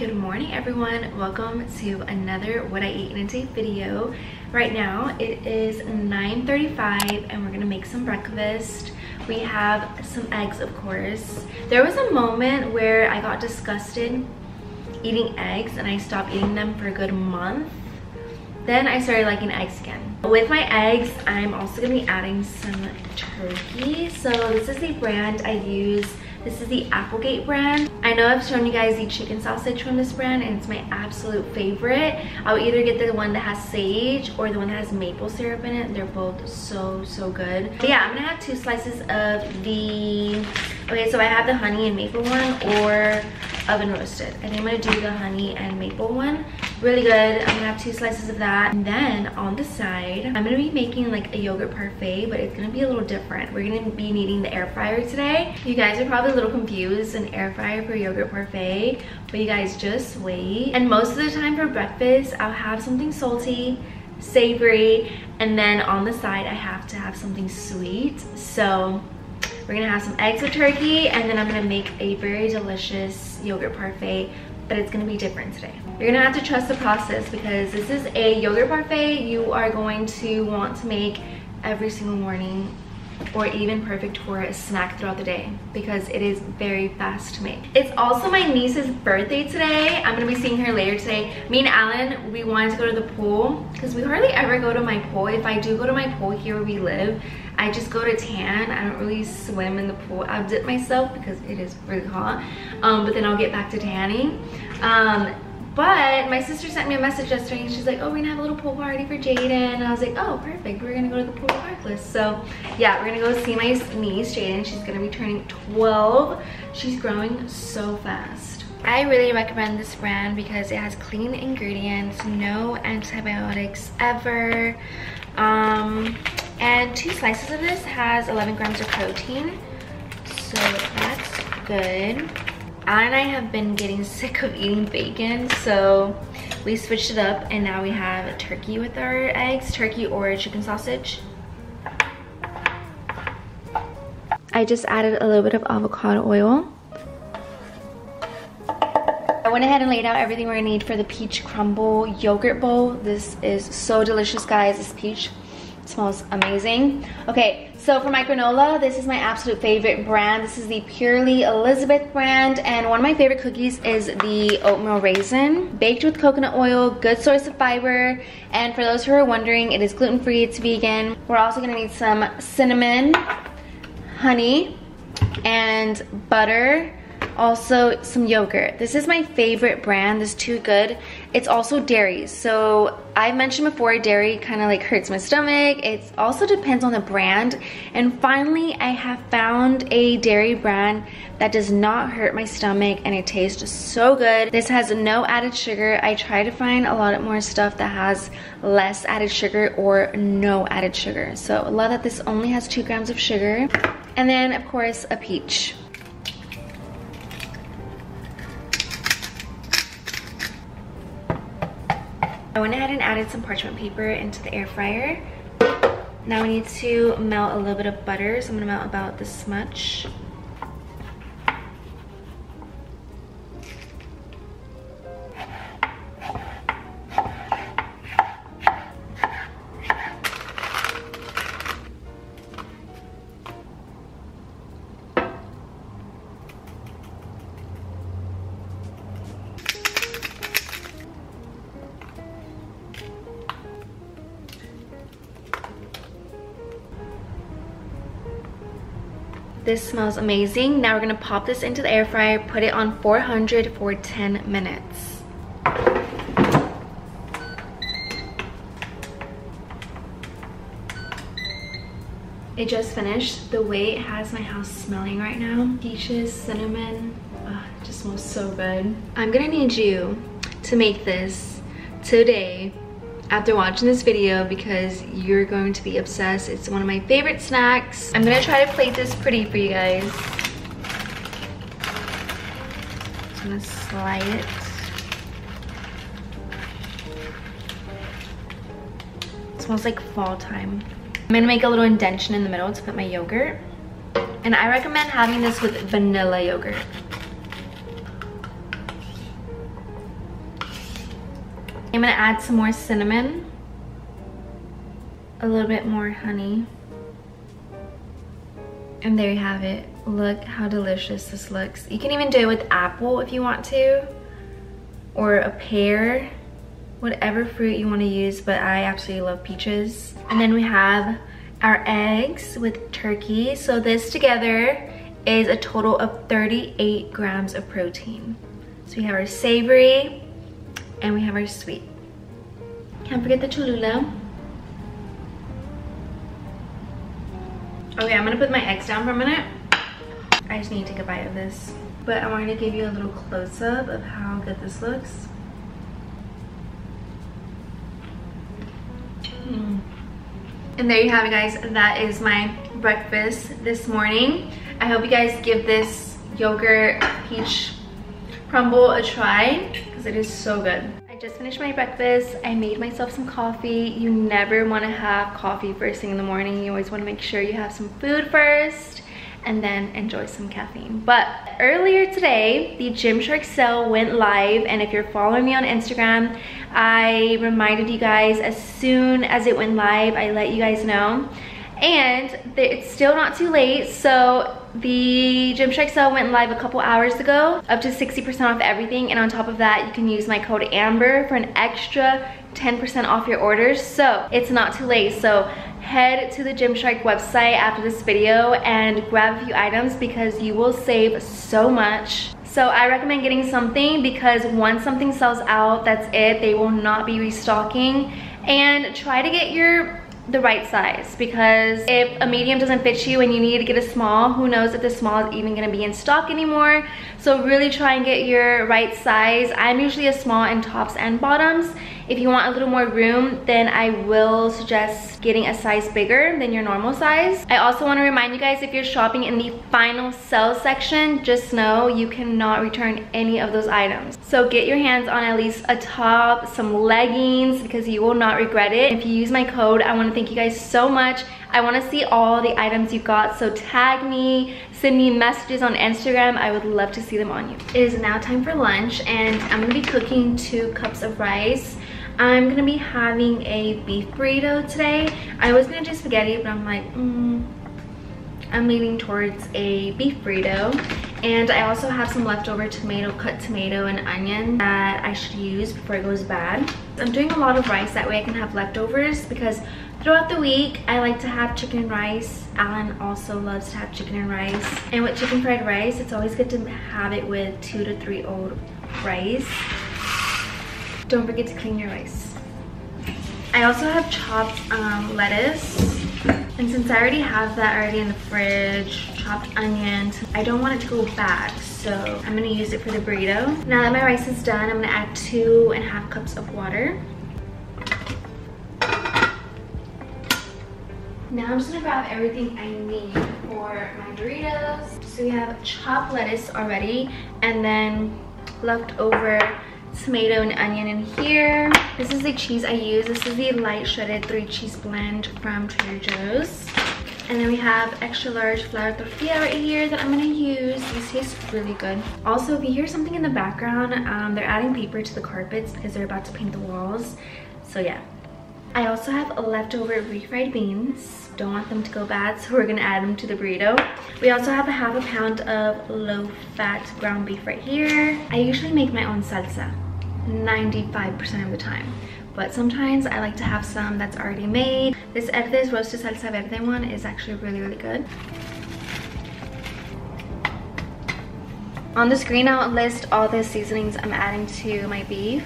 Good morning everyone, welcome to another what I eat in a day video. Right now it is 9:35 and we're gonna make some breakfast. We have some eggs, of course. There was a moment where I got disgusted eating eggs and I stopped eating them for a good month. Then I started liking eggs again. With my eggs, I'm also gonna be adding some turkey. So this is the brand I use. This is the Applegate brand. I know I've shown you guys the chicken sausage from this brand and it's my absolute favorite. I'll either get the one that has sage or the one that has maple syrup in it. They're both so good. But yeah, I'm gonna have 2 slices of the, okay, so I have the honey and maple one or oven roasted. I think I'm gonna do the honey and maple one. Really good. I'm gonna have 2 slices of that. And then on the side, I'm gonna be making like a yogurt parfait, but it's gonna be a little different. We're gonna be needing the air fryer today. You guys are probably a little confused, an air fryer for yogurt parfait, but you guys just wait. And most of the time for breakfast, I'll have something salty, savory, and then on the side, I have to have something sweet. So we're gonna have some eggs with turkey, and then I'm gonna make a very delicious yogurt parfait, but it's gonna be different today. You're gonna have to trust the process because this is a yogurt parfait you are going to want to make every single morning, or even perfect for a snack throughout the day because it is very fast to make. It's also my niece's birthday today. I'm gonna be seeing her later today. Me and Alan, we wanted to go to the pool because we hardly ever go to my pool. If I do go to my pool here where we live, I just go to tan. I don't really swim in the pool. I'll dip myself because it is really hot, but then I'll get back to tanning. But my sister sent me a message yesterday and she's like, oh, we're gonna have a little pool party for Jaden. And I was like, oh, perfect. We're gonna go to the pool regardless. So yeah, we're gonna go see my niece, Jaden. She's gonna be turning 12. She's growing so fast. I really recommend this brand because it has clean ingredients, no antibiotics ever. And 2 slices of this has 11 grams of protein. So that's good. Alan and I have been getting sick of eating bacon, so we switched it up and now we have turkey with our eggs, turkey or chicken sausage. I just added a little bit of avocado oil. I went ahead and laid out everything we're gonna need for the peach crumble yogurt bowl. This is so delicious, guys. This peach smells amazing. Okay, so for my granola, this is my absolute favorite brand. This is the Purely Elizabeth brand, and one of my favorite cookies is the oatmeal raisin, baked with coconut oil, good source of fiber. And for those who are wondering, it is gluten-free, it's vegan. We're also gonna need some cinnamon, honey, and butter. Also some yogurt. This is my favorite brand. This is too good. It's also dairy. So I mentioned before, dairy kind of like hurts my stomach. It also depends on the brand. And finally, I have found a dairy brand that does not hurt my stomach and it tastes so good. This has no added sugar. I try to find a lot more stuff that has less added sugar or no added sugar. So I love that this only has 2 grams of sugar. And then of course a peach. I went ahead and added some parchment paper into the air fryer. Now we need to melt a little bit of butter, so I'm gonna melt about this much. This smells amazing. Now we're gonna pop this into the air fryer, put it on 400 for 10 minutes. It just finished. The way it has my house smelling right now, peaches, cinnamon, it just smells so good. I'm gonna need you to make this today after watching this video because you're going to be obsessed. It's one of my favorite snacks. I'm gonna try to plate this pretty for you guys. Just gonna slide it. It smells like fall time. I'm gonna make a little indentation in the middle to put my yogurt. And I recommend having this with vanilla yogurt. I'm gonna add some more cinnamon, a little bit more honey, and there you have it. Look how delicious this looks. You can even do it with apple if you want to, or a pear, whatever fruit you want to use, but I absolutely love peaches. And then we have our eggs with turkey. So this together is a total of 38 grams of protein. So we have our savory and we have our sweet. Can't forget the Cholula. Okay, I'm gonna put my eggs down for a minute. I just need to take a bite of this. But I wanted to give you a little close-up of how good this looks. And there you have it, guys. That is my breakfast this morning. I hope you guys give this yogurt peach crumble a try because it is so good. I just finished my breakfast. I made myself some coffee. You never want to have coffee first thing in the morning. You always want to make sure you have some food first and then enjoy some caffeine. But earlier today, the Gymshark sale went live, and if you're following me on Instagram, I reminded you guys as soon as it went live. I let you guys know, and it's still not too late. So the Gymshark sale went live a couple hours ago, up to 60% off everything, and on top of that, you can use my code AMBER for an extra 10% off your orders. So it's not too late. So head to the Gymshark website after this video and grab a few items because you will save so much. So I recommend getting something because once something sells out, that's it. They will not be restocking. And try to get the right size, because if a medium doesn't fit you and you need to get a small, who knows if the small is even going to be in stock anymore. So really try and get your right size. I'm usually a small in tops and bottoms. If you want a little more room, then I will suggest getting a size bigger than your normal size. I also want to remind you guys, if you're shopping in the final sell section, just know you cannot return any of those items. So get your hands on at least a top, some leggings, because you will not regret it. If you use my code, I want to thank you guys so much. I want to see all the items you got, so tag me, send me messages on Instagram. I would love to see them on you. It is now time for lunch, and I'm going to be cooking 2 cups of rice. I'm going to be having a beef burrito today. I was going to do spaghetti, but I'm like, I'm leaning towards a beef burrito. And I also have some leftover cut tomato and onion that I should use before it goes bad. I'm doing a lot of rice, that way I can have leftovers, because throughout the week I like to have chicken and rice. Alan also loves to have chicken and rice. And with chicken fried rice, it's always good to have it with 2 to 3 old rice. Don't forget to clean your rice. I also have chopped lettuce. And since I already have that already in the fridge, chopped onions, I don't want it to go bad, so I'm gonna use it for the burrito. Now that my rice is done, I'm gonna add 2.5 cups of water. Now I'm just gonna grab everything I need for my burritos. So we have chopped lettuce already, and then leftover tomato and onion in here. This is the cheese I use. This is the light shredded 3 cheese blend from Trader Joe's. And then we have extra large flour tortilla right here that I'm gonna use. These taste really good. Also, if you hear something in the background, they're adding paper to the carpets because they're about to paint the walls. So yeah. I also have leftover refried beans. Don't want them to go bad, so we're gonna add them to the burrito. We also have a ½ pound of low-fat ground beef right here. I usually make my own salsa 95% of the time, but sometimes I like to have some that's already made. This Herdes roasted salsa verde one is actually really good. On the screen I'll list all the seasonings I'm adding to my beef.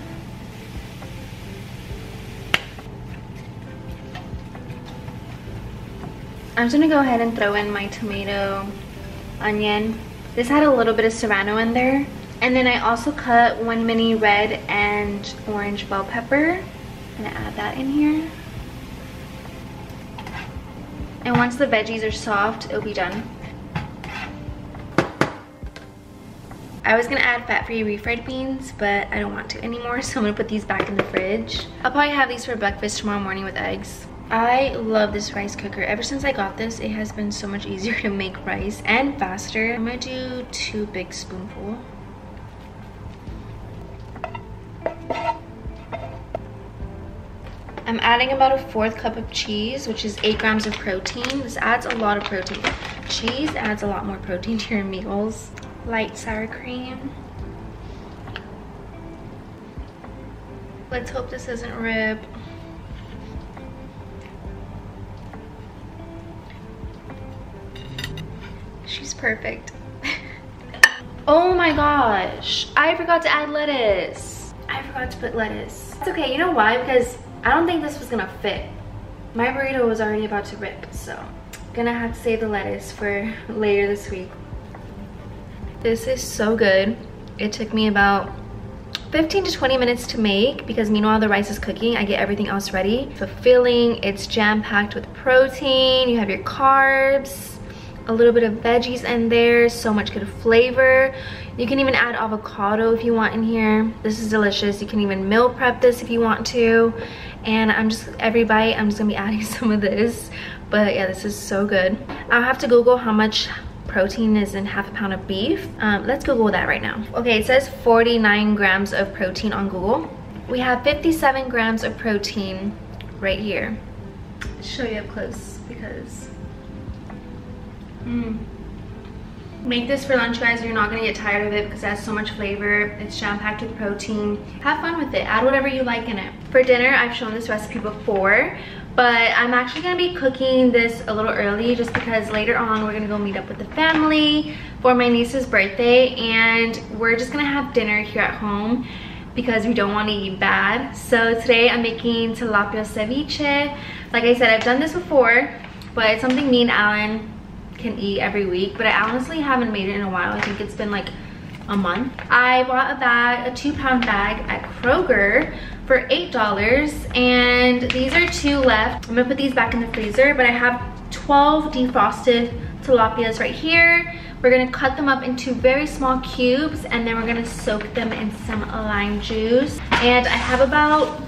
I'm just gonna go ahead and throw in my tomato, onion. This had a little bit of serrano in there. And then I also cut 1 mini red and orange bell pepper. I'm gonna add that in here. And once the veggies are soft, it'll be done. I was gonna add fat-free refried beans, but I don't want to anymore, so I'm gonna put these back in the fridge. I'll probably have these for breakfast tomorrow morning with eggs. I love this rice cooker. Ever since I got this, it has been so much easier to make rice and faster. I'm gonna do 2 big spoonfuls. I'm adding about a 1/4 cup of cheese, which is 8 grams of protein. This adds a lot of protein. Cheese adds a lot more protein to your meals. Light sour cream. Let's hope this doesn't rip. She's perfect. Oh my gosh, I forgot to add lettuce. I forgot to put lettuce. It's okay, you know why? Because I don't think this was gonna fit. My burrito was already about to rip, so I'm gonna have to save the lettuce for later this week. This is so good. It took me about 15 to 20 minutes to make because meanwhile the rice is cooking, I get everything else ready. Fulfilling, it's jam-packed with protein, you have your carbs, a little bit of veggies in there, so much good flavor. You can even add avocado if you want in here. This is delicious. You can even meal prep this if you want to. And every bite, I'm just gonna be adding some of this. But yeah, this is so good. I'll have to Google how much protein is in 1/2 pound of beef. Let's Google that right now. Okay, it says 49 grams of protein on Google. We have 57 grams of protein right here. I'll show you up close because make this for lunch, guys. You're not gonna get tired of it because it has so much flavor. It's jam-packed with protein. Have fun with it. Add whatever you like in it. For dinner, I've shown this recipe before, but I'm actually gonna be cooking this a little early just because later on we're gonna go meet up with the family for my niece's birthday, and we're just gonna have dinner here at home because we don't want to eat bad. So today I'm making tilapia ceviche. Like I said, I've done this before, but it's something me and Alan can eat every week, but I honestly haven't made it in a while. I think it's been like a month. I bought a bag, a 2-pound bag at Kroger for $8, and these are 2 left. I'm gonna put these back in the freezer, but I have 12 defrosted tilapias right here. We're gonna cut them up into very small cubes, and then we're gonna soak them in some lime juice. And I have about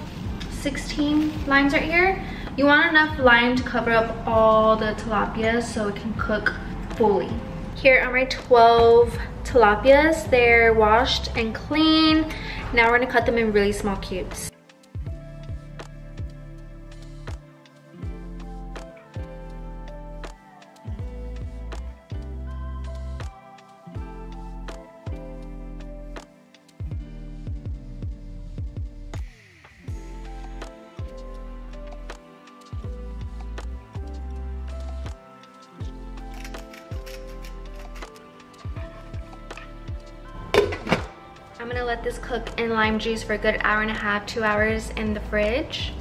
16 limes right here. You want enough lime to cover up all the tilapia so it can cook fully. Here are my 12 tilapias. They're washed and clean. Now we're gonna cut them in really small cubes. I'm gonna let this cook in lime juice for a good 1.5 to 2 hours in the fridge.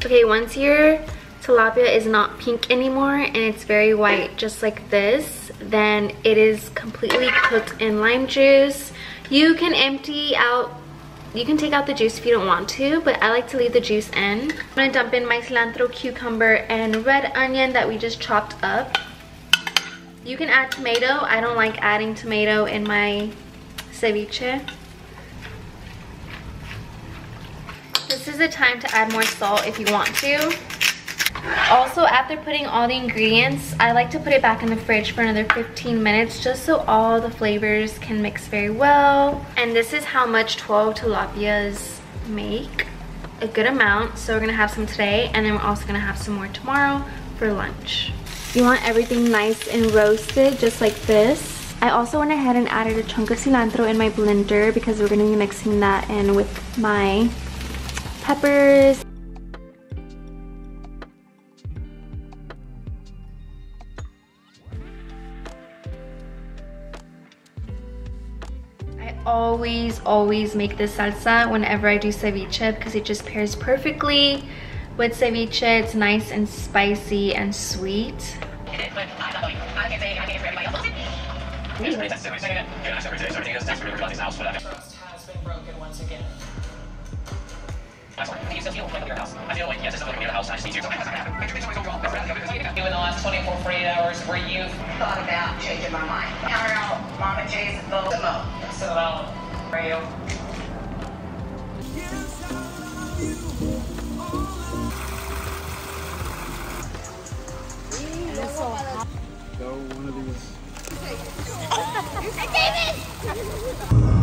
Okay, once your tilapia is not pink anymore and it's very white, just like this, then it is completely cooked in lime juice. You can take out the juice if you don't want to, but I like to leave the juice in. I'm gonna dump in my cilantro, cucumber, and red onion that we just chopped up. You can add tomato. I don't like adding tomato in my ceviche. This is the time to add more salt if you want to. Also, after putting all the ingredients, I like to put it back in the fridge for another 15 minutes just so all the flavors can mix very well. And this is how much 12 tilapias make. A good amount. So we're gonna have some today, and then we're also gonna have some more tomorrow for lunch. You want everything nice and roasted, just like this. I also went ahead and added a chunk of cilantro in my blender because we're gonna be mixing that in with my peppers. I always make this salsa whenever I do ceviche because it just pairs perfectly with ceviche. It's nice and spicy and sweet. Trust has been broken once again. you still feel like your house? I feel like, yes, it's not like your house. I just need you. You in the last 24, 48 hours where you've thought about changing my mind. Counter out Mama J's vote. so for you. Go one of these. David!